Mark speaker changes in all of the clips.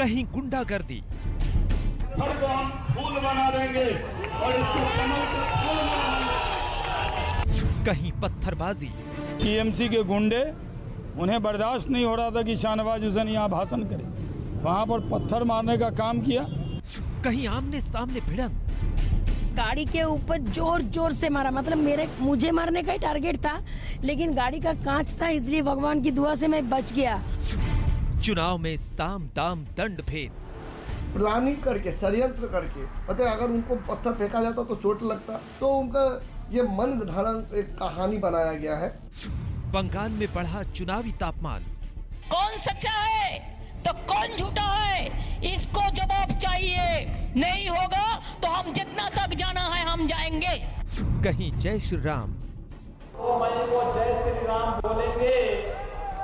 Speaker 1: कहीं गुंडागर्दी,
Speaker 2: हर को हम फूल बना देंगे और इसको कमल का फूल बनाएंगे।
Speaker 1: कहीं पत्थरबाजी,
Speaker 3: टीएमसी के गुंडे, उन्हें बर्दाश्त नहीं हो रहा था कि शाहनवाज हुसैन यहाँ भाषण करे, वहाँ पर पत्थर मारने का काम किया।
Speaker 1: कहीं आमने सामने भिड़ंत,
Speaker 4: गाड़ी के ऊपर जोर जोर से मारा, मतलब मुझे मारने का ही टारगेट था, लेकिन गाड़ी का कांच था, इसलिए भगवान की दुआ से मैं बच गया।
Speaker 1: चुनाव में साम दाम दंड भेद,
Speaker 5: प्लानिंग करके, षड्यंत्र करके, पता है अगर उनको पत्थर फेंका जाता तो चोट लगता, तो उनका ये मन धारण एक कहानी बनाया गया है।
Speaker 1: बंगाल में बढ़ा चुनावी तापमान,
Speaker 6: कौन सच्चा है तो कौन झूठा है, इसको जवाब चाहिए। नहीं होगा तो हम जितना तक जाना है हम जाएंगे।
Speaker 1: कहीं जय श्री राम,
Speaker 2: तो मैं वो जय श्री राम बोलेंगे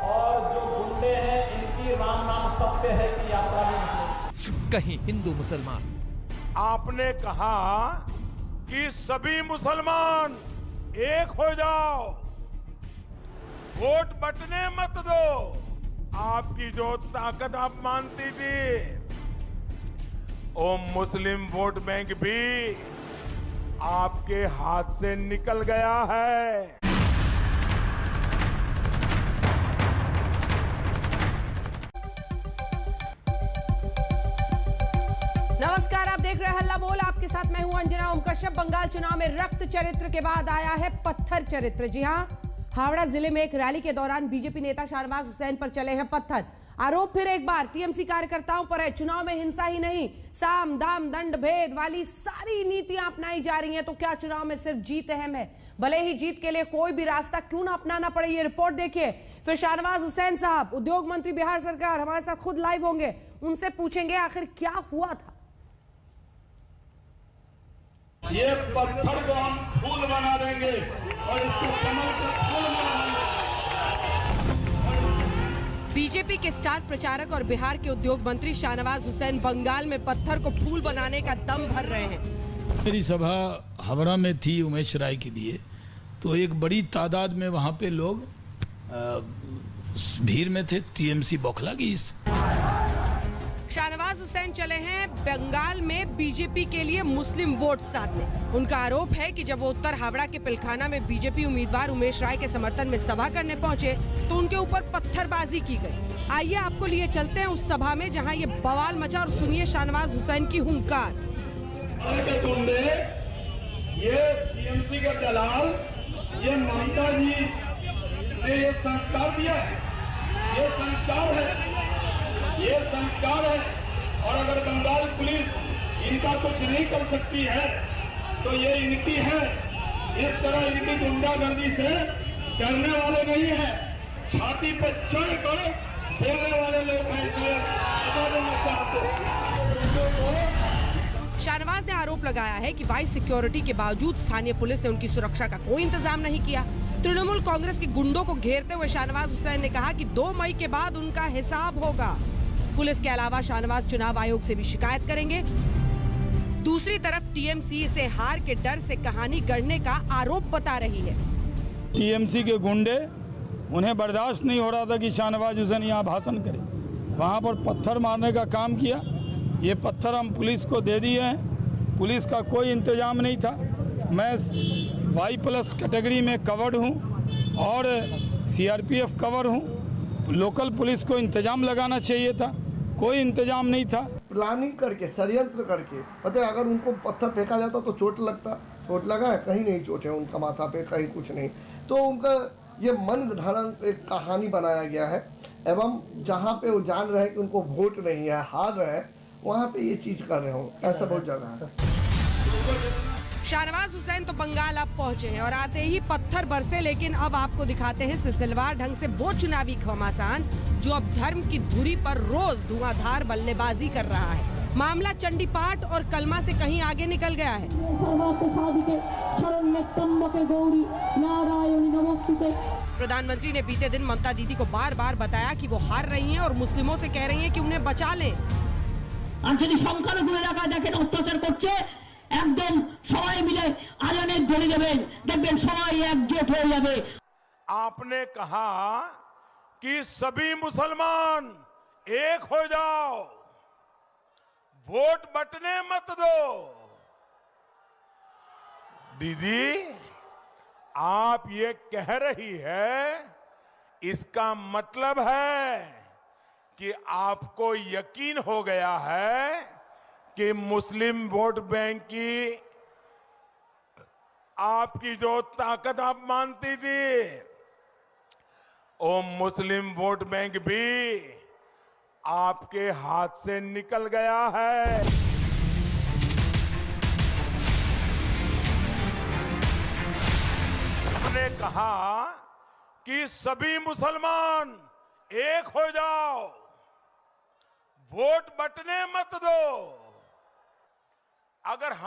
Speaker 2: और जो गुंडे हैं इनकी राम नाम सत्य है की यात्रा में।
Speaker 1: कहीं हिंदू मुसलमान,
Speaker 7: आपने कहा कि सभी मुसलमान एक हो जाओ, वोट बटने मत दो। आपकी जो ताकत आप मानती थी, वो मुस्लिम वोट बैंक भी आपके हाथ से निकल गया है।
Speaker 8: नमस्कार, आप देख रहे हैं हल्ला बोल। आपके साथ मैं हूं अंजना ओम कश्यप। बंगाल चुनाव में रक्त चरित्र के बाद आया है पत्थर चरित्र। जी हां, हावड़ा जिले में एक रैली के दौरान बीजेपी नेता शाहनवाज हुसैन पर चले हैं पत्थर। आरोप फिर एक बार टीएमसी कार्यकर्ताओं पर है। चुनाव में हिंसा ही नहीं, साम दाम दंड भेद वाली सारी नीतियां अपनाई जा रही हैं। तो क्या चुनाव में सिर्फ जीत अहम है? भले ही जीत के लिए कोई भी रास्ता क्यों ना अपनाना पड़े। ये रिपोर्ट देखिए। फिर शाहनवाज हुसैन साहब, उद्योग मंत्री बिहार सरकार, हमारे साथ खुद लाइव होंगे। उनसे पूछेंगे आखिर क्या हुआ था।
Speaker 2: ये पत्थर को हम फूल बना देंगे और इसको कमल का फूल बनाएंगे।
Speaker 8: बीजेपी के स्टार प्रचारक और बिहार के उद्योग मंत्री शाहनवाज हुसैन बंगाल में पत्थर को फूल बनाने का दम भर रहे हैं।
Speaker 3: मेरी सभा हावड़ा में थी उमेश राय के लिए, तो एक बड़ी तादाद में वहाँ पे लोग भीड़ में थे। टीएमसी बौखला गई।
Speaker 8: शाहनवाज हुसैन चले हैं बंगाल में बीजेपी के लिए मुस्लिम वोट साधने। उनका आरोप है कि जब वो उत्तर हावड़ा के पिलखाना में बीजेपी उम्मीदवार उमेश राय के समर्थन में सभा करने पहुंचे तो उनके ऊपर पत्थरबाजी की गई। आइए आपको लिए चलते हैं उस सभा में जहां ये बवाल मचा और सुनिए शाहनवाज हुसैन की हुंकार।
Speaker 2: ये टीएमसी का दलाल, ये ममता जी ने ये संस्कार दिया है, ये संस्कार है, ये संस्कार है। और अगर बंगाल पुलिस इनका कुछ नहीं कर सकती है तो ये इनकी है। इस तरह इनकी गुंडागर्दी से डरने वाले नहीं है, छाती पर चढ़ कर बोलने वाले लोग हैं। इसलिए
Speaker 8: शाहनवाज ने आरोप लगाया है कि वाइस सिक्योरिटी के बावजूद स्थानीय पुलिस ने उनकी सुरक्षा का कोई इंतजाम नहीं किया। तृणमूल कांग्रेस के गुंडों को घेरते हुए शाहनवाज हुसैन ने कहा कि 2 मई के बाद उनका हिसाब होगा। पुलिस के अलावा शाहनवाज चुनाव आयोग से भी शिकायत करेंगे। दूसरी तरफ टीएमसी इसे हार के डर से कहानी गढ़ने का आरोप बता रही है।
Speaker 3: टीएमसी के गुंडे, उन्हें बर्दाश्त नहीं हो रहा था कि शाहनवाज हुसैन यहाँ भाषण करे, वहाँ पर पत्थर मारने का काम किया। ये पत्थर हम पुलिस को दे दिए हैं। पुलिस का कोई इंतजाम नहीं था। मैं Y+ कैटेगरी में कवर्ड हूँ और CRPF कवर हूँ। लोकल पुलिस को इंतजाम लगाना चाहिए था, कोई इंतजाम नहीं था।
Speaker 5: प्लानिंग करके, षड्यंत्र करके, पता है अगर उनको पत्थर फेंका जाता तो चोट लगता, चोट लगा है, कहीं नहीं चोट है उनका माथा पे, कहीं कुछ नहीं। तो उनका ये मन धारण एक कहानी बनाया गया है। एवं जहाँ पे वो जान रहे कि उनको वोट नहीं है, हार रहे हैं, वहाँ पे ये चीज कर रहे हो, ऐसा बहुत जगह है।
Speaker 8: शाहनवाज हुसैन तो बंगाल अब पहुंचे हैं और आते ही पत्थर बरसे। लेकिन अब आपको दिखाते हैं सिलसिलेवार ढंग से वो चुनावी घमासान जो अब धर्म की धुरी पर रोज धुआंधार बल्लेबाजी कर रहा है। मामला चंडी पाठ और कलमा से कहीं आगे निकल गया है। प्रधानमंत्री ने बीते दिन ममता दीदी को बार बार बताया कि वो हार रही हैं और मुस्लिमों से कह रही हैं कि उन्हें बचा लें।
Speaker 6: अत्याचार করছে একদম সবাই মিলে আজানের ধ্বনি দেবেন, দেখবেন সবাই একজোট হয়ে যাবে।
Speaker 7: आपने कहा कि सभी मुसलमान एक हो जाओ, वोट बटने मत दो। दीदी, आप ये कह रही है, इसका मतलब है कि आपको यकीन हो गया है कि मुस्लिम वोट बैंक की आपकी जो ताकत आप मानती थी, वो मुस्लिम वोट बैंक भी आपके हाथ से निकल गया है। हमने कहा कि सभी मुसलमान एक हो जाओ, वोट बटने मत दो। अगर हम